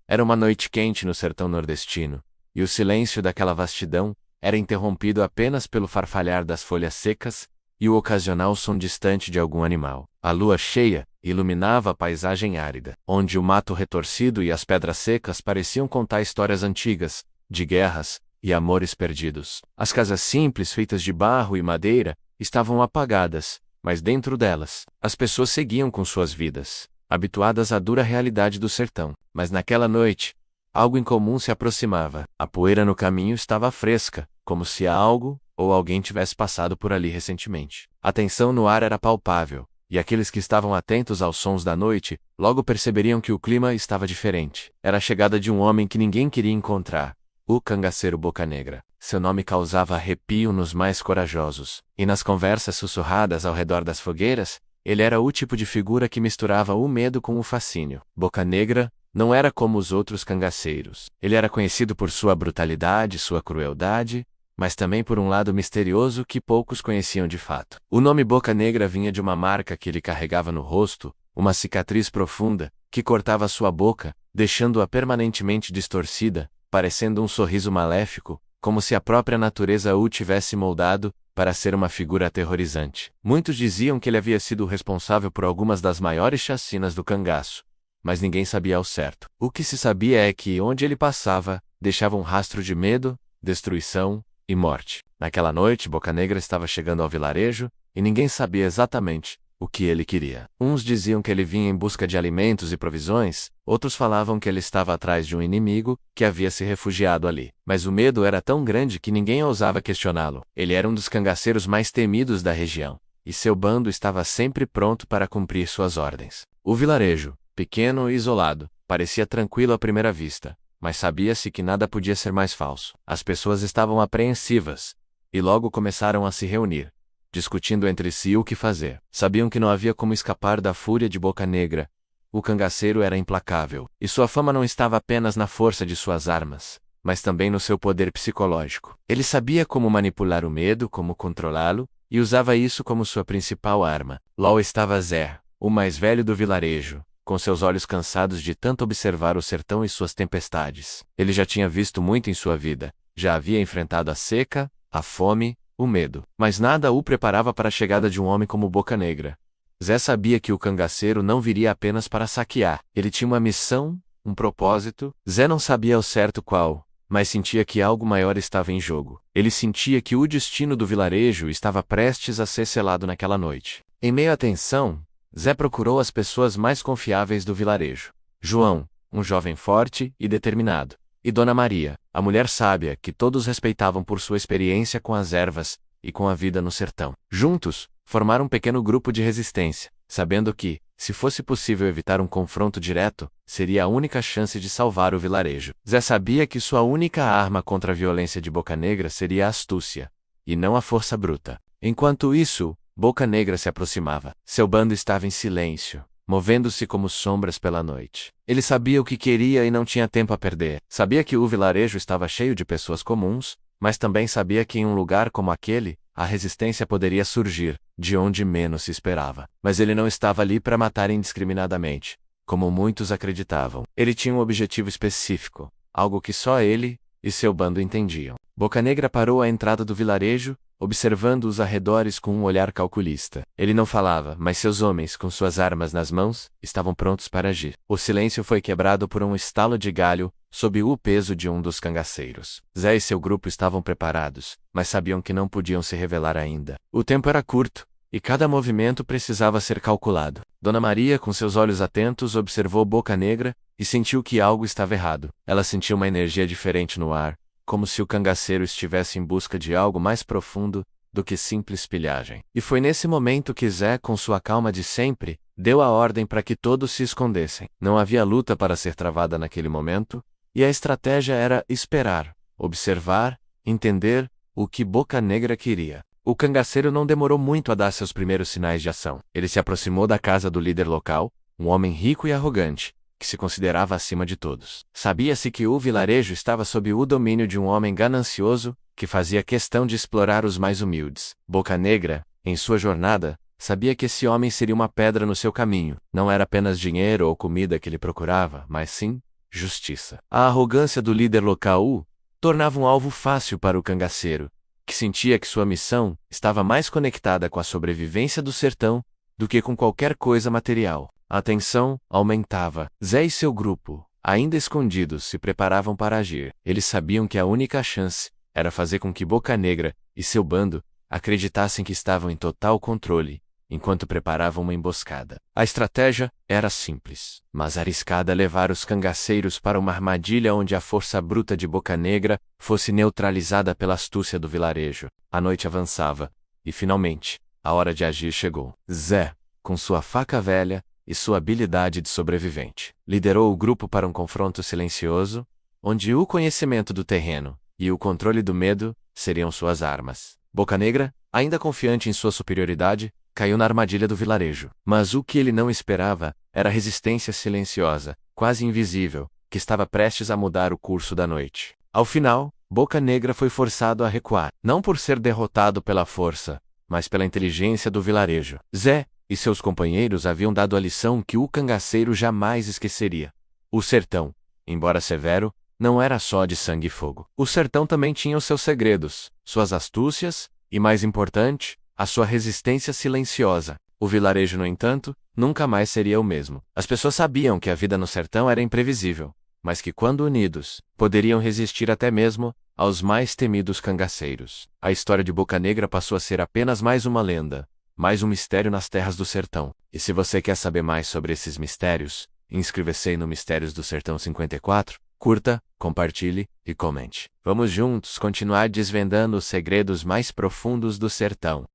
Era uma noite quente no sertão nordestino, e o silêncio daquela vastidão era interrompido apenas pelo farfalhar das folhas secas e o ocasional som distante de algum animal. A lua cheia iluminava a paisagem árida, onde o mato retorcido e as pedras secas pareciam contar histórias antigas, de guerras e amores perdidos. As casas simples feitas de barro e madeira estavam apagadas, mas dentro delas, as pessoas seguiam com suas vidas, habituadas à dura realidade do sertão. Mas naquela noite, algo incomum se aproximava. A poeira no caminho estava fresca, como se algo ou alguém tivesse passado por ali recentemente. A tensão no ar era palpável, e aqueles que estavam atentos aos sons da noite logo perceberiam que o clima estava diferente. Era a chegada de um homem que ninguém queria encontrar, o cangaceiro Boca Negra. Seu nome causava arrepio nos mais corajosos, e nas conversas sussurradas ao redor das fogueiras, ele era o tipo de figura que misturava o medo com o fascínio. Boca Negra não era como os outros cangaceiros. Ele era conhecido por sua brutalidade, sua crueldade, mas também por um lado misterioso que poucos conheciam de fato. O nome Boca Negra vinha de uma marca que ele carregava no rosto, uma cicatriz profunda, que cortava sua boca, deixando-a permanentemente distorcida, parecendo um sorriso maléfico, como se a própria natureza o tivesse moldado para ser uma figura aterrorizante. Muitos diziam que ele havia sido o responsável por algumas das maiores chacinas do cangaço, mas ninguém sabia ao certo. O que se sabia é que, onde ele passava, deixava um rastro de medo, destruição e morte. Naquela noite, Boca Negra estava chegando ao vilarejo, e ninguém sabia exatamente o que ele queria. Uns diziam que ele vinha em busca de alimentos e provisões, outros falavam que ele estava atrás de um inimigo que havia se refugiado ali. Mas o medo era tão grande que ninguém ousava questioná-lo. Ele era um dos cangaceiros mais temidos da região, e seu bando estava sempre pronto para cumprir suas ordens. O vilarejo, pequeno e isolado, parecia tranquilo à primeira vista, mas sabia-se que nada podia ser mais falso. As pessoas estavam apreensivas, e logo começaram a se reunir, discutindo entre si o que fazer. Sabiam que não havia como escapar da fúria de Boca Negra. O cangaceiro era implacável, e sua fama não estava apenas na força de suas armas, mas também no seu poder psicológico. Ele sabia como manipular o medo, como controlá-lo, e usava isso como sua principal arma. Lá estava Zé, o mais velho do vilarejo, com seus olhos cansados de tanto observar o sertão e suas tempestades. Ele já tinha visto muito em sua vida, já havia enfrentado a seca, a fome, o medo, mas nada o preparava para a chegada de um homem como Boca Negra. Zé sabia que o cangaceiro não viria apenas para saquear. Ele tinha uma missão, um propósito. Zé não sabia ao certo qual, mas sentia que algo maior estava em jogo. Ele sentia que o destino do vilarejo estava prestes a ser selado naquela noite. Em meio à tensão, Zé procurou as pessoas mais confiáveis do vilarejo. João, um jovem forte e determinado, e Dona Maria, a mulher sábia que todos respeitavam por sua experiência com as ervas e com a vida no sertão. Juntos, formaram um pequeno grupo de resistência, sabendo que, se fosse possível evitar um confronto direto, seria a única chance de salvar o vilarejo. Zé sabia que sua única arma contra a violência de Boca Negra seria a astúcia, e não a força bruta. Enquanto isso, Boca Negra se aproximava. Seu bando estava em silêncio, movendo-se como sombras pela noite. Ele sabia o que queria e não tinha tempo a perder. Sabia que o vilarejo estava cheio de pessoas comuns, mas também sabia que em um lugar como aquele, a resistência poderia surgir, de onde menos se esperava. Mas ele não estava ali para matar indiscriminadamente, como muitos acreditavam. Ele tinha um objetivo específico, algo que só ele e seu bando entendiam. Boca Negra parou à entrada do vilarejo, observando os arredores com um olhar calculista. Ele não falava, mas seus homens, com suas armas nas mãos, estavam prontos para agir. O silêncio foi quebrado por um estalo de galho, sob o peso de um dos cangaceiros. Zé e seu grupo estavam preparados, mas sabiam que não podiam se revelar ainda. O tempo era curto, e cada movimento precisava ser calculado. Dona Maria, com seus olhos atentos, observou Boca Negra e sentiu que algo estava errado. Ela sentiu uma energia diferente no ar, como se o cangaceiro estivesse em busca de algo mais profundo do que simples pilhagem. E foi nesse momento que Zé, com sua calma de sempre, deu a ordem para que todos se escondessem. Não havia luta para ser travada naquele momento, e a estratégia era esperar, observar, entender o que Boca Negra queria. O cangaceiro não demorou muito a dar seus primeiros sinais de ação. Ele se aproximou da casa do líder local, um homem rico e arrogante, que se considerava acima de todos. Sabia-se que o vilarejo estava sob o domínio de um homem ganancioso, que fazia questão de explorar os mais humildes. Boca Negra, em sua jornada, sabia que esse homem seria uma pedra no seu caminho. Não era apenas dinheiro ou comida que ele procurava, mas sim justiça. A arrogância do líder local tornava um alvo fácil para o cangaceiro, que sentia que sua missão estava mais conectada com a sobrevivência do sertão do que com qualquer coisa material. A tensão aumentava. Zé e seu grupo, ainda escondidos, se preparavam para agir. Eles sabiam que a única chance era fazer com que Boca Negra e seu bando acreditassem que estavam em total controle, enquanto preparavam uma emboscada. A estratégia era simples, mas arriscada: levar os cangaceiros para uma armadilha onde a força bruta de Boca Negra fosse neutralizada pela astúcia do vilarejo. A noite avançava, e finalmente, a hora de agir chegou. Zé, com sua faca velha e sua habilidade de sobrevivente, liderou o grupo para um confronto silencioso, onde o conhecimento do terreno e o controle do medo seriam suas armas. Boca Negra, ainda confiante em sua superioridade, caiu na armadilha do vilarejo. Mas o que ele não esperava era a resistência silenciosa, quase invisível, que estava prestes a mudar o curso da noite. Ao final, Boca Negra foi forçado a recuar, não por ser derrotado pela força, mas pela inteligência do vilarejo. Zé e seus companheiros haviam dado a lição que o cangaceiro jamais esqueceria. O sertão, embora severo, não era só de sangue e fogo. O sertão também tinha os seus segredos, suas astúcias e, mais importante, a sua resistência silenciosa. O vilarejo, no entanto, nunca mais seria o mesmo. As pessoas sabiam que a vida no sertão era imprevisível, mas que, quando unidos, poderiam resistir até mesmo aos mais temidos cangaceiros. A história de Boca Negra passou a ser apenas mais uma lenda, mais um mistério nas terras do sertão. E se você quer saber mais sobre esses mistérios, inscreva-se no Mistérios do Sertão 54, curta, compartilhe e comente. Vamos juntos continuar desvendando os segredos mais profundos do sertão.